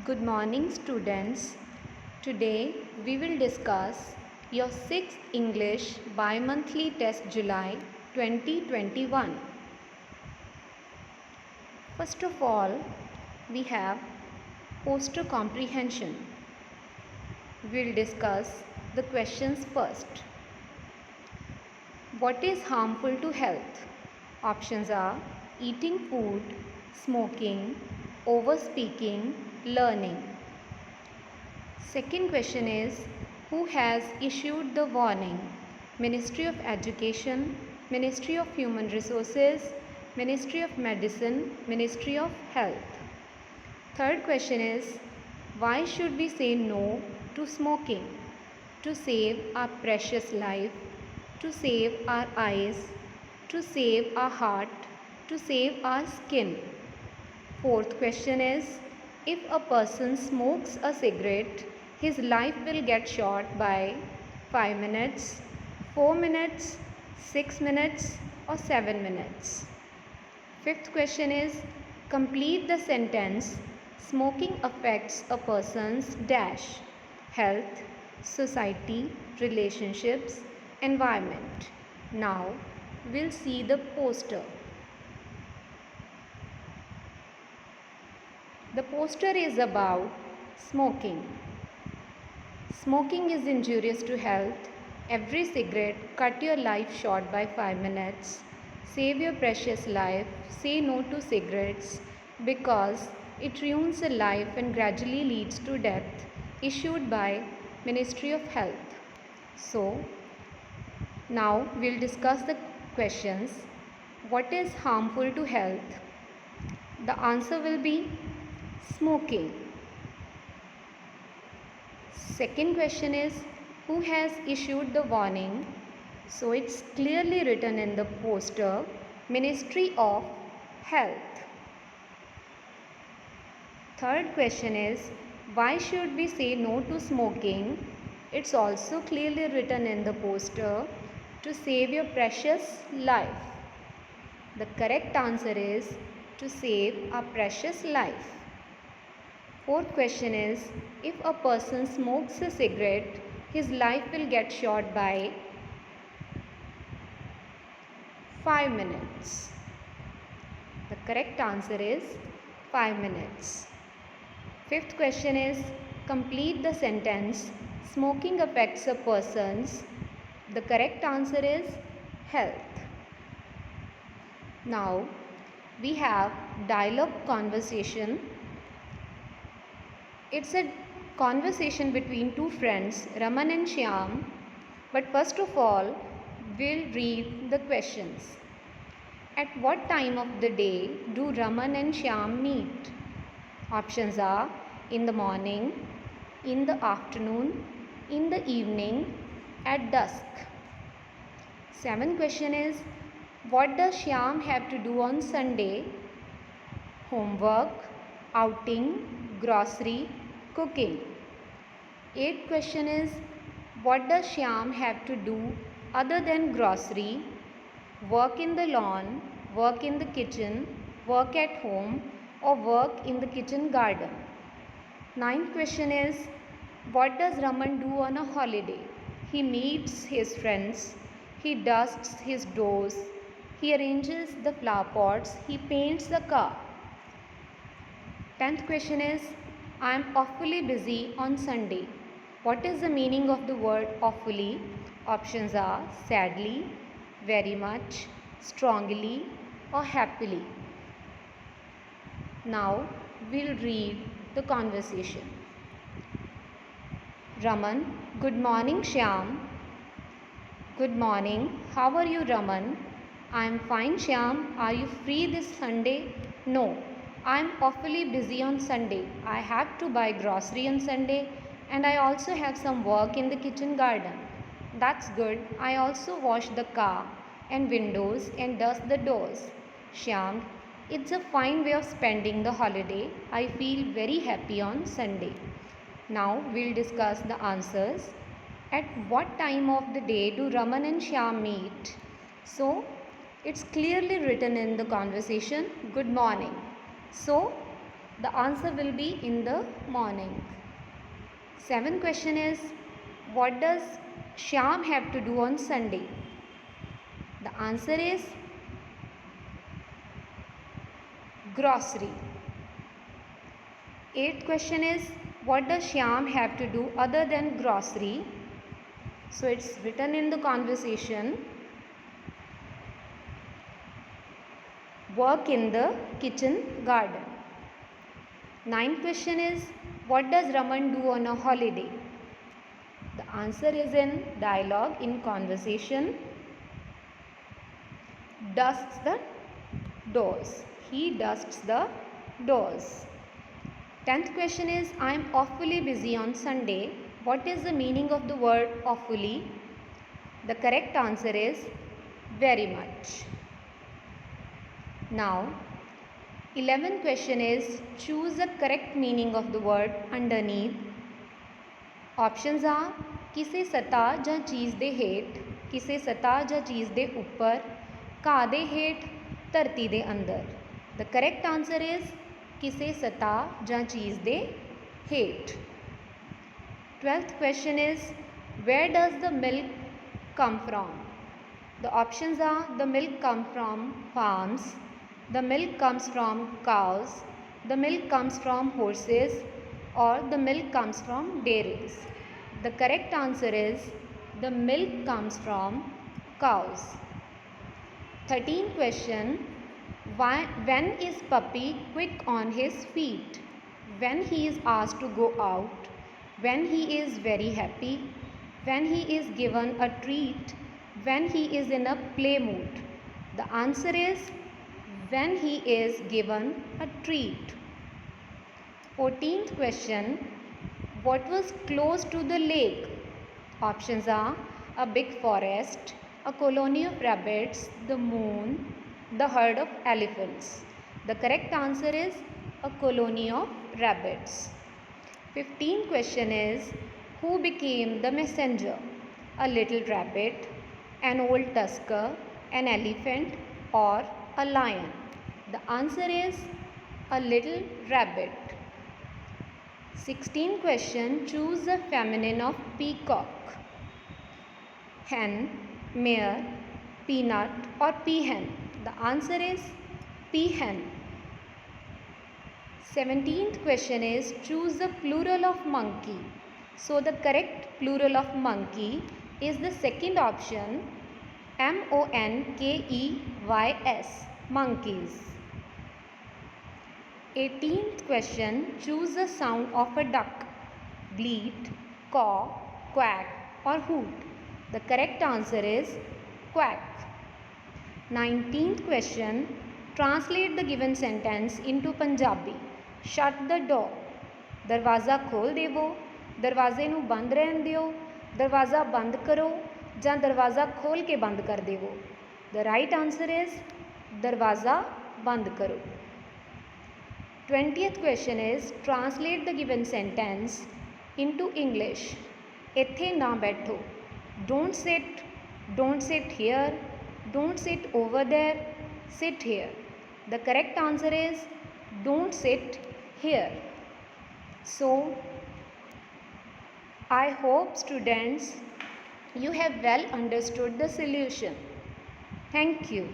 Good morning, students. Today we will discuss your 6th English bi-monthly test July 2021. First of all, we have poster comprehension. We'll discuss the questions first. What is harmful to health? Options are eating food, smoking, overspeaking, learning. Second question is, who has issued the warning? Ministry of Education, Ministry of Human Resources, Ministry of Medicine, Ministry of Health. Third question is, why should we say no to smoking? To save our precious life, to save our eyes, to save our heart, to save our skin. Fourth question is, if a person smokes a cigarette, his life will get short by 5 minutes, 4 minutes, 6 minutes or 7 minutes. Fifth question is, complete the sentence, smoking affects a person's dash, health, society, relationships, environment. Now we'll see the poster. The poster is about smoking. Smoking is injurious to health. Every cigarette cut your life short by 5 minutes. Save your precious life. Say no to cigarettes because it ruins a life and gradually leads to death. Issued by Ministry of Health. So, now we'll discuss the questions. What is harmful to health? The answer will be smoking. Second question is, who has issued the warning? So it's clearly written in the poster, Ministry of Health. Third question is, why should we say no to smoking? It's also clearly written in the poster, to save your precious life. The correct answer is to save our precious life. Fourth question is, if a person smokes a cigarette, his life will get short by 5 minutes. The correct answer is 5 minutes. Fifth question is, complete the sentence, smoking affects a person's. The correct answer is health. Now we have dialogue conversation. It's a conversation between two friends, Raman and Shyam. But first of all, we'll read the questions. At what time of the day do Raman and Shyam meet? Options are in the morning, in the afternoon, in the evening, at dusk. Seventh question is, what does Shyam have to do on Sunday? Homework, outing, grocery, cooking. Eighth question is, what does Shyam have to do other than grocery? Work in the lawn, work in the kitchen, work at home or work in the kitchen garden. Ninth question is, what does Raman do on a holiday? He meets his friends, he dusts his doors, he arranges the flower pots, he paints the car. 10th question is, I am awfully busy on Sunday. What is the meaning of the word awfully? Options are sadly, very much, strongly or happily. Now we'll read the conversation. Raman, good morning Shyam. Good morning. How are you, Raman? I am fine, Shyam. Are you free this Sunday? No. I am awfully busy on Sunday. I have to buy grocery on Sunday and I also have some work in the kitchen garden. That's good. I also wash the car and windows and dust the doors. Shyam, it's a fine way of spending the holiday. I feel very happy on Sunday. Now we'll discuss the answers. At what time of the day do Raman and Shyam meet? So, it's clearly written in the conversation, good morning. So, The answer will be in the morning. 7th question is, what does Shyam have to do on Sunday? The answer is grocery. 8th question is, what does Shyam have to do other than grocery? So it's written in the conversation, work in the kitchen garden. 9th question is, what does Raman do on a holiday? The answer is in dialogue in conversation, dusts the doors. He dusts the doors. 10th question is, I am awfully busy on Sunday. What is the meaning of the word awfully? The correct answer is very much. Now, 11th question is, choose the correct meaning of the word underneath. Options are ਕਿਸੇ ਸਤ੍ਹਾ ਜਾਂ ਚੀਜ਼ ਦੇ ਹੇਠ, ਕਿਸੇ ਸਤ੍ਹਾ ਜਾਂ ਚੀਜ਼ ਦੇ ਉੱਪਰ, ਘਾਹ ਦੇ ਹੇਠ, ਧਰਤੀ ਦੇ ਅੰਦਰ. The correct answer is ਕਿਸੇ ਸਤ੍ਹਾ ਜਾਂ ਚੀਜ਼ ਦੇ ਹੇਠ. 12th question is, where does the milk come from? The options are the milk comes from farms, the milk comes from cows, the milk comes from horses, or the milk comes from dairies. The correct answer is the milk comes from cows. 13th question, when is puppy quick on his feet? When he is asked to go out, when he is very happy, when he is given a treat, when he is in a play mood. The answer is when he is given a treat. 14th question, what was close to the lake? Options are a big forest, a colony of rabbits, the moon, the herd of elephants. The correct answer is a colony of rabbits. 15th question is, who became the messenger? A little rabbit, an old tusker, an elephant, or a lion? The answer is a little rabbit. 16th question, choose the feminine of peacock. Hen, mare, peanut, or peahen? The answer is peahen. 17th question is, choose the plural of monkey. So the correct plural of monkey is the second option, monkeys, monkeys. 18th question, choose the sound of a duck. Bleat, caw, quack, or hoot? The correct answer is quack. 19th question, translate the given sentence into Punjabi. Shut the door. ਦਰਵਾਜ਼ਾ ਖੋਲ੍ਹ ਦੇਵੋ, ਦਰਵਾਜ਼ੇ ਨੂੰ ਬੰਦ ਰਹਿਣ ਦਿਓ, ਦਰਵਾਜ਼ਾ ਬੰਦ ਕਰੋ ਜਾਂ ਦਰਵਾਜ਼ਾ ਖੋਲ੍ਹ ਕੇ ਬੰਦ ਕਰ ਦੇਵੋ. The right answer is ਦਰਵਾਜ਼ਾ ਬੰਦ ਕਰੋ. 20th question is, translate the given sentence into English. ਇੱਥੇ ਨਾ ਬੈਠੋ. Don't sit here, don't sit over there, sit here. The correct answer is don't sit here. So, I hope students you have well understood the solution. Thank you.